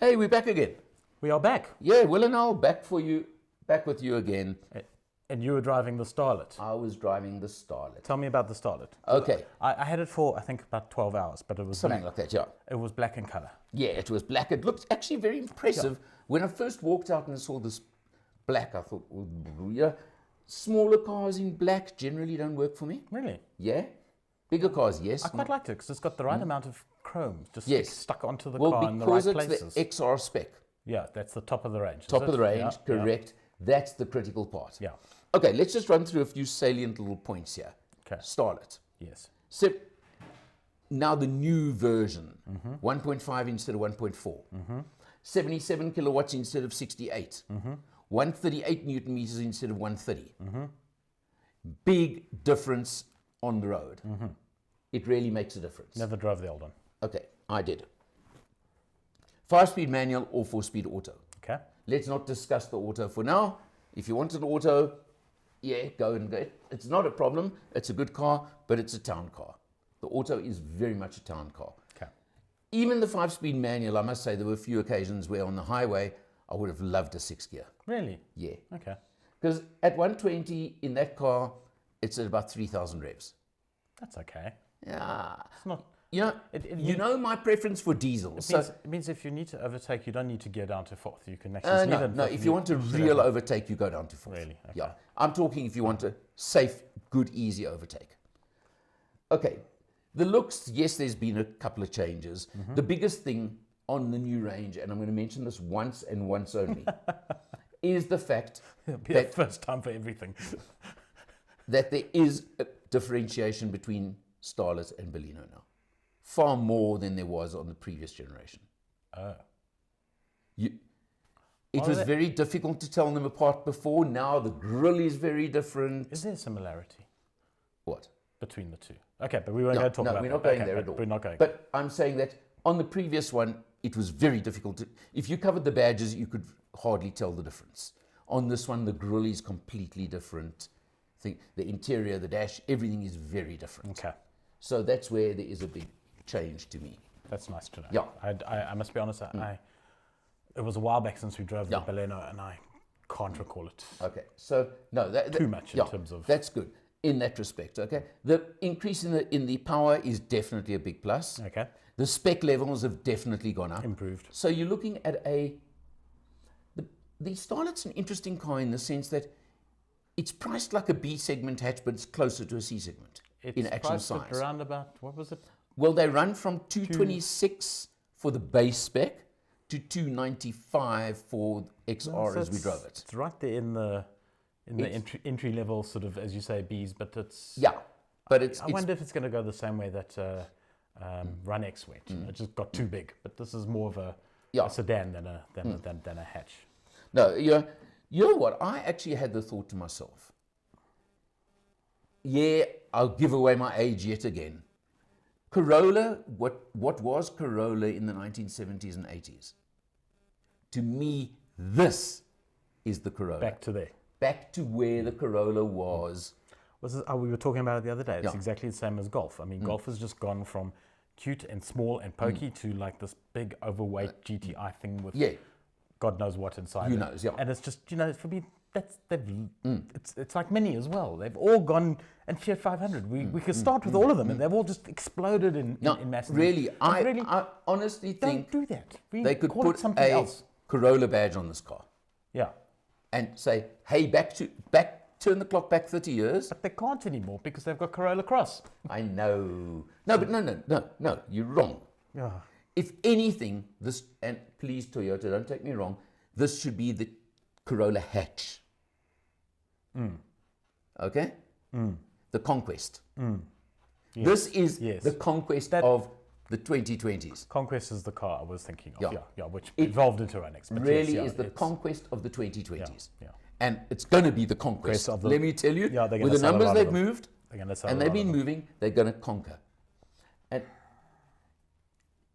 Hey, we're back again. We are back. Yeah, Will and I'll back with you again. And you were driving the Starlet. I was driving the Starlet. Tell me about the Starlet. Okay. I had it for, I think, about 12 hours, but it was Something black. like that, yeah. It was black in color. Yeah, it was black. It looked actually very impressive. When I first walked out and saw this black, I thought, well, yeah, smaller cars in black generally don't work for me. Really? Yeah. Bigger cars, yes. I quite liked it because it's got the right amount of chrome just Yes. stuck onto the Well, car in the right because places. it's the XR spec. Yeah, that's the top of the range. Top is of it? the range, Yeah, correct. That's the critical part. Yeah. Okay, let's just run through a few salient little points here. Okay. Starlet. Yes. So now the new version, 1.5 instead of 1.4, 77 kilowatts instead of 68, 138 newton meters instead of 130. Big difference on the road. It really makes a difference. Never drove the old one. Okay, I did. 5-speed manual or 4-speed auto. Okay. Let's not discuss the auto for now. If you want an auto, yeah, go and get it. It's not a problem. It's a good car, but it's a town car. The auto is very much a town car. Okay. Even the 5-speed manual, I must say, there were a few occasions where on the highway, I would have loved a 6-gear. Really? Yeah. Okay. Because at 120 in that car, it's at about 3,000 revs. That's okay. Yeah. It's not. You know, you know my preference for diesel. It means if you need to overtake, you don't need to gear down to fourth. You can actually leave it. No, if you want a real overtake, you go down to fourth. Really? Okay. Yeah. I'm talking if you want a safe, good, easy overtake. Okay. The looks, yes, there's been a couple of changes. The biggest thing on the new range, and I'm going to mention this once and once only, is the fact It'll be the first time for everything. that there is a differentiation between Starlet and Baleno now. Far more than there was on the previous generation. Oh. It was very difficult to tell them apart before. Now the grille is very different. Is there a similarity What? between the two? Okay, but we won't go talk about that. No, we're not going Okay, there but at all. We're not going. But I'm saying that on the previous one, it was very difficult to. If you covered the badges, you could hardly tell the difference. On this one, the grille is completely different. The interior, the dash, everything is very different. Okay. So that's where there is a big change to me. That's nice to know. Yeah. I must be honest, it was a while back since we drove the Baleno, and I can't recall it Okay, so no, too much in terms of... That's good in that respect. Okay, the increase in the power is definitely a big plus. Okay. The spec levels have definitely gone up. Improved. So you're looking at the Starlet's an interesting car in the sense that it's priced like a B segment hatch, but it's closer to a C segment in actual priced size. at around about, what was it? Well, they run from 226 for the base spec to 295 for XR as we drove it. It's right there in the entry level sort of, as you say, Bs, but it's... Yeah, but I wonder if it's going to go the same way that Run X went. It just got too big, but this is more of a sedan than a hatch. No, you know what? I actually had the thought to myself, yeah, I'll give away my age yet again. Corolla, what was Corolla in the 1970s and 80s? To me, this is the Corolla. Back to there. Back to where the Corolla was. We were talking about it the other day. It's exactly the same as Golf. I mean, Golf has just gone from cute and small and pokey to like this big overweight GTI thing with God knows what inside. Who knows, yeah. And it's just, for me, it's like Mini as well. They've all gone, and Fiat 500. We could start with all of them, and they've all just exploded in mass. Really, I honestly think don't do that. They could call put it something a else. Corolla badge on this car. Yeah. And say, hey, turn the clock back 30 years. But they can't anymore because they've got Corolla Cross. I know. No, but no, you're wrong. Yeah. If anything, this, and please Toyota, don't take me wrong, this should be the Corolla hatch. Okay? The Conquest. Yes. This is the Conquest of the 2020s. Conquest is the car I was thinking of, which It evolved into Run X. Really is the Conquest of the 2020s. Yeah. And it's going to be the Conquest. Let me tell you, with the numbers they've moved, and they've been moving, they're going to conquer. And,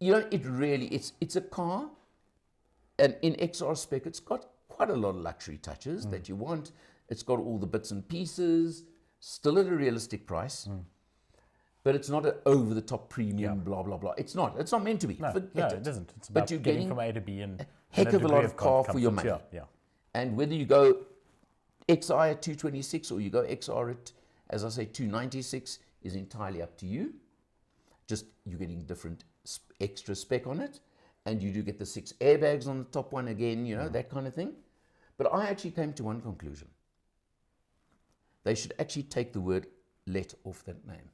it really, it's a car, and in XR spec, it's got quite a lot of luxury touches that you want. It's got all the bits and pieces, still at a realistic price. but it's not an over-the-top premium, blah, blah, blah. It's not. It's not meant to be. No, Forget it isn't. It's about you're getting getting from A to B and heck of a lot of car for your money. Yeah. And whether you go XI at 226 or you go XR at, as I say, 296 is entirely up to you. Just you're getting different extra spec on it. And you do get the 6 airbags on the top one again, you know, that kind of thing. But I actually came to one conclusion. They should actually take the word let off that name.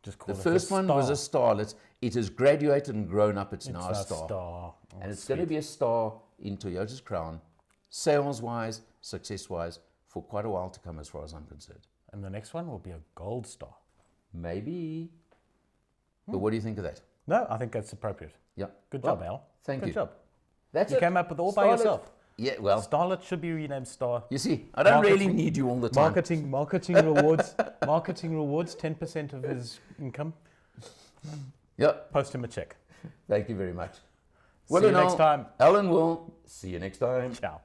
Just call the it first one was a Starlet. It has graduated and grown up. It's now a Star. Oh, and it's going to be a star in Toyota's crown, sales-wise, success-wise, for quite a while to come as far as I'm concerned. And the next one will be a Gold Star. Maybe. But what do you think of that? No, I think that's appropriate. Yeah. Good job, Al. Thank you. Good job. That's You it. came up with all by Starlet. yourself. Yeah, well, Starlet should be renamed Star. you see, I don't really need you all the time. Marketing rewards. Marketing rewards, 10% of his income. Yep. Post him a check. Thank you very much. See you next time. Alan will. See you next time. Ciao.